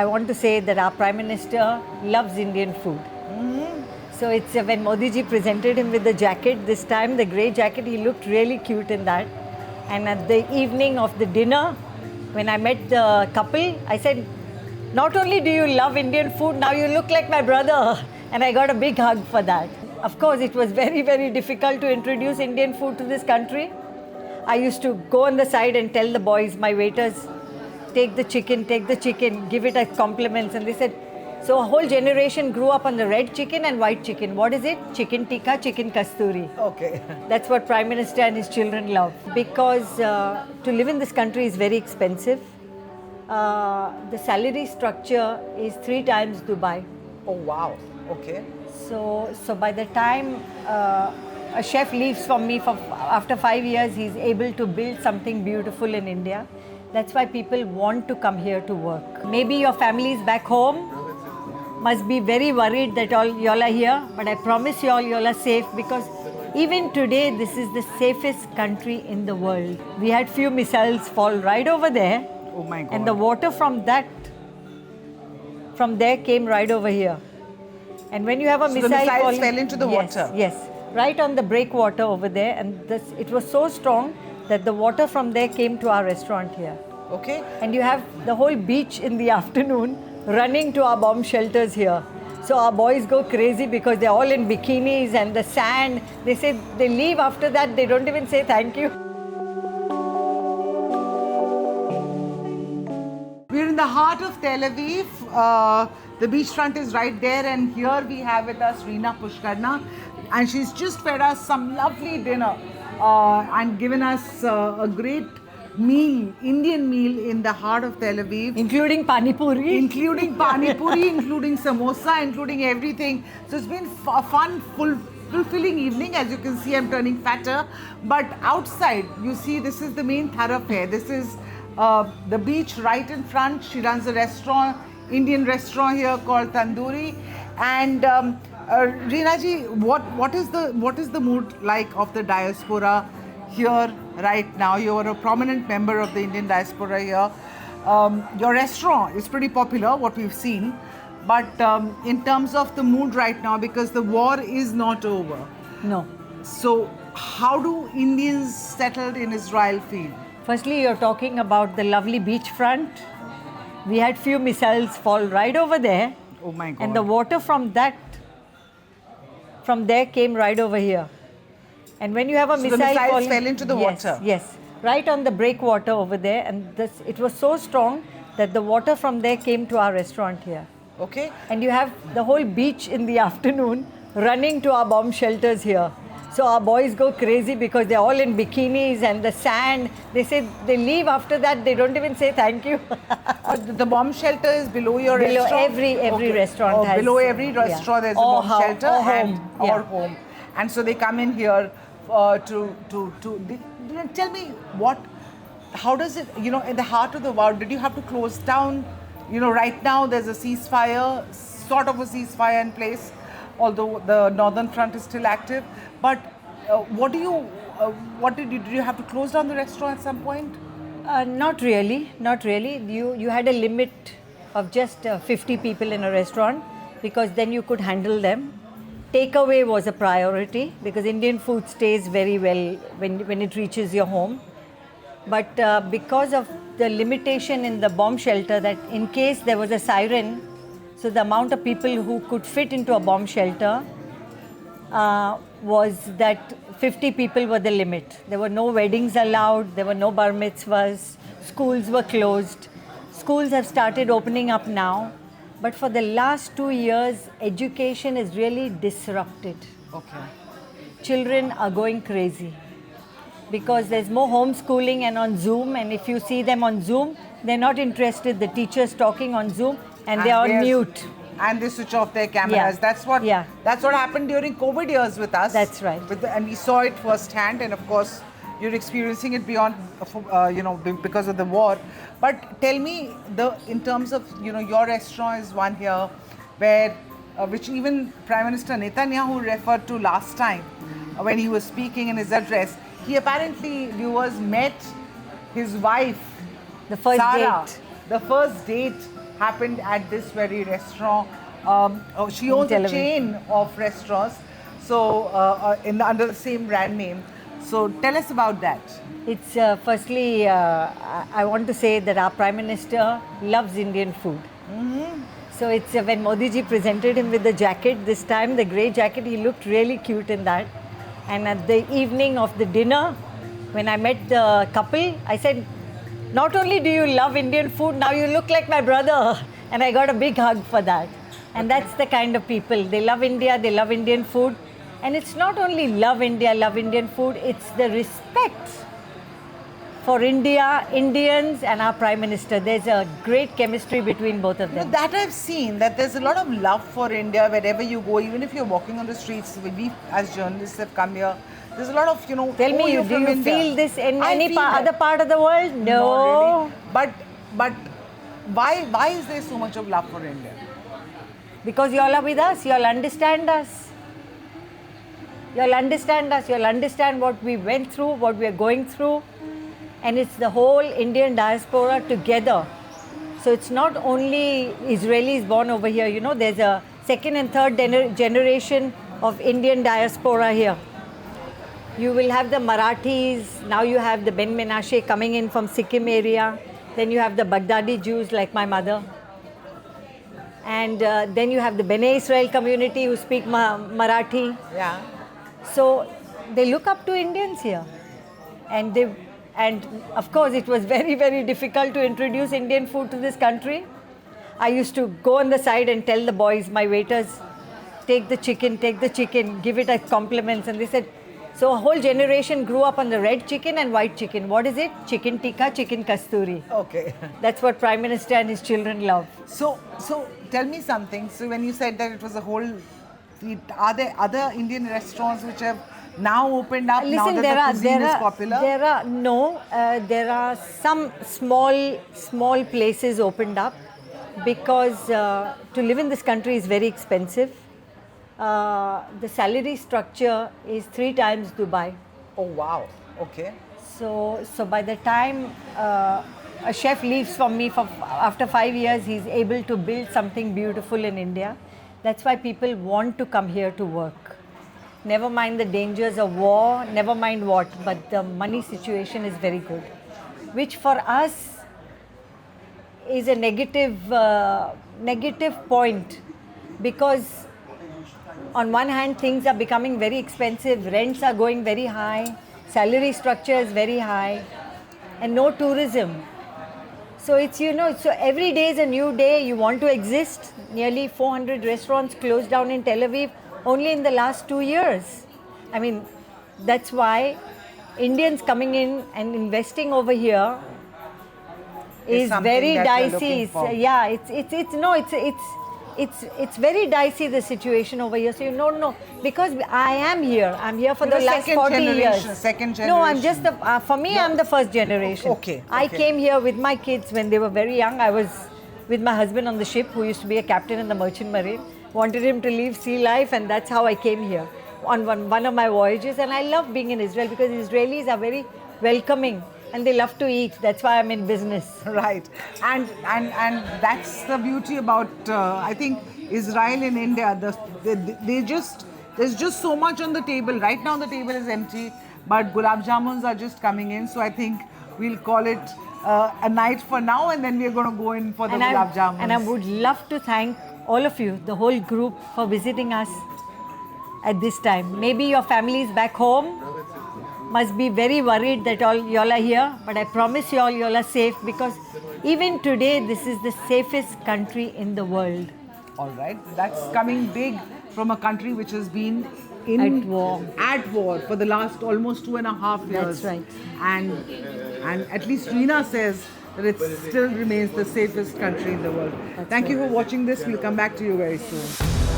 I want to say that our Prime Minister loves Indian food. So it's when Modi ji presented him with the jacket this time, the grey jacket, he looked really cute in that. And at the evening of the dinner, when I met the couple, I said, not only do you love Indian food, now you look like my brother. And I got a big hug for that. Of course, it was very, very difficult to introduce Indian food to this country. I used to go on the side and tell the boys, my waiters, take the chicken, give it as compliments. And they said, so a whole generation grew up on the red chicken and white chicken. What is it? Chicken tikka, chicken kasturi. Okay. That's what Prime Minister and his children love. Because to live in this country is very expensive. The salary structure is 3 times Dubai. Oh, wow. Okay. So by the time a chef leaves from me after 5 years, he's able to build something beautiful in India. That's why people want to come here to work. Maybe your families back home must be very worried that y'all are here, but I promise y'all are safe, because even today, this is the safest country in the world. We had few missiles fall right over there. Oh my God. And the water from there came right over here. And when you have a missile the missiles falling, fell into the water? Yes, right on the breakwater over there. And it was so strong that the water from there came to our restaurant here. Okay. And you have the whole beach in the afternoon running to our bomb shelters here. So our boys go crazy because they're all in bikinis and the sand. They say they leave after that, they don't even say thank you. We're in the heart of Tel Aviv. The beachfront is right there, and here we have with us Reena Pushkarna, and she's just fed us some lovely dinner and given us a great meal, Indian meal in the heart of Tel Aviv. Including pani puri. Including pani puri, including samosa, including everything. So it's been a fun, fulfilling evening. As you can see, I'm turning fatter. But outside, you see, this is the main thoroughfare. This is the beach right in front. She runs a restaurant, Indian restaurant here called Tandoori. And Reena ji, what is the mood like of the diaspora here right now? You are a prominent member of the Indian diaspora here. Your restaurant is pretty popular, what we've seen. But in terms of the mood right now, because the war is not over. No. So how do Indians settled in Israel feel? Firstly, you're talking about the lovely beachfront. We had few missiles fall right over there. Oh my God. And the water from there came right over here. And when you have a So missile the missiles falling, fell into the water? Yes, right on the breakwater over there. And it was so strong that the water from there came to our restaurant here. Okay. And you have the whole beach in the afternoon running to our bomb shelters here. So our boys go crazy because they're all in bikinis and the sand. They say they leave after that, they don't even say thank you. The bomb shelter is below your restaurant? Every restaurant has. Below every restaurant there's a bomb shelter or home. or home. And so they come in here tell me how does it, in the heart of the war, did you have to close down? Right now there's a ceasefire, sort of a ceasefire in place, although the northern front is still active. But did you have to close down the restaurant at some point? Not really. You had a limit of just 50 people in a restaurant, because then you could handle them. Takeaway was a priority because Indian food stays very well when it reaches your home. But because of the limitation in the bomb shelter, that in case there was a siren, so the amount of people who could fit into a bomb shelter was that 50 people were the limit. There were no weddings allowed, there were no bar mitzvahs, schools were closed. Schools have started opening up now, but for the last 2 years, education is really disrupted. Okay. Children are going crazy because there's more homeschooling and on Zoom, and if you see them on Zoom, they're not interested. The teacher's talking on Zoom and they're on mute. And they switch off their cameras. Yeah. That's what happened during COVID years with us. That's right. And we saw it firsthand, and of course, you're experiencing it beyond, because of the war. But tell me, in terms of, your restaurant is one here where, which even Prime Minister Netanyahu referred to last time when he was speaking in his address. He apparently, viewers, met his wife, The first Sarah, date. the first date happened at this very restaurant. She owns a Tel Aviv. chain of restaurants, so under the same brand name. So tell us about that. It's firstly, I want to say that our Prime Minister loves Indian food. So it's when Modi ji presented him with the jacket this time, the grey jacket, he looked really cute in that. And at the evening of the dinner, when I met the couple, I said, not only do you love Indian food, now you look like my brother. And I got a big hug for that. And that's the kind of people. They love India, they love Indian food. And it's not only love India, love Indian food, it's the respect for India, Indians, and our Prime Minister. There's a great chemistry between both of them. That I've seen, that there's a lot of love for India wherever you go, even if you're walking on the streets. We as journalists have come here. There's a lot of, Tell me, you're do from you India. feel this in I any feel that. other part of the world? No. Not really. But why is there so much of love for India? Because you all are with us, you all understand us. You all understand us, you all understand what we went through, what we are going through. And it's the whole Indian diaspora together. So it's not only Israelis born over here, there's a second and third generation of Indian diaspora here. You will have the Marathis, now you have the Ben Menashe coming in from Sikkim area, then you have the Baghdadi Jews like my mother. And then you have the Bene Israel community who speak Marathi. Yeah. So they look up to Indians here. And of course, it was very, very difficult to introduce Indian food to this country. I used to go on the side and tell the boys, my waiters, take the chicken, give it as compliments. And they said, so a whole generation grew up on the red chicken and white chicken. What is it? Chicken tikka, chicken kasturi. Okay. That's what Prime Minister and his children love. So tell me something. So when you said that it was a whole, are there other Indian restaurants which have now opened up now that the cuisine is popular? There are some small places opened up because to live in this country is very expensive. The salary structure is 3 times Dubai. Oh wow, okay. So by the time a chef leaves from me after 5 years, he's able to build something beautiful in India. That's why people want to come here to work. Never mind the dangers of war, never mind what, but the money situation is very good. Which for us is a negative point, because on one hand things are becoming very expensive, rents are going very high, salary structure is very high, and no tourism. So it's, so every day is a new day. You want to exist. Nearly 400 restaurants closed down in Tel Aviv only in the last 2 years. I mean, that's why Indians coming in and investing over here is very dicey. It's very dicey, the situation over here. So because I am here. I'm here for the last 40 years. Second generation. No, I'm just for me, I'm the first generation. Okay. I came here with my kids when they were very young. I was with my husband on the ship, who used to be a captain in the Merchant Marine. Wanted him to leave sea life, and that's how I came here on one of my voyages. And I love being in Israel because Israelis are very welcoming and they love to eat. That's why I'm in business. Right. And that's the beauty about, I think, Israel and India. There's just so much on the table. Right now the table is empty, but gulab jamuns are just coming in. So I think we'll call it a night for now, and then we're going to go in for the gulab jamuns. And I would love to thank all of you, the whole group, for visiting us at this time. Maybe your families back home must be very worried that y'all are here, but I promise y'all are safe, because even today this is the safest country in the world. All right, that's coming big from a country which has been at war for the last almost 2.5 years. That's right. And at least Reena says that it still remains the safest country in the world. Thank you for watching this. We'll come back to you very soon.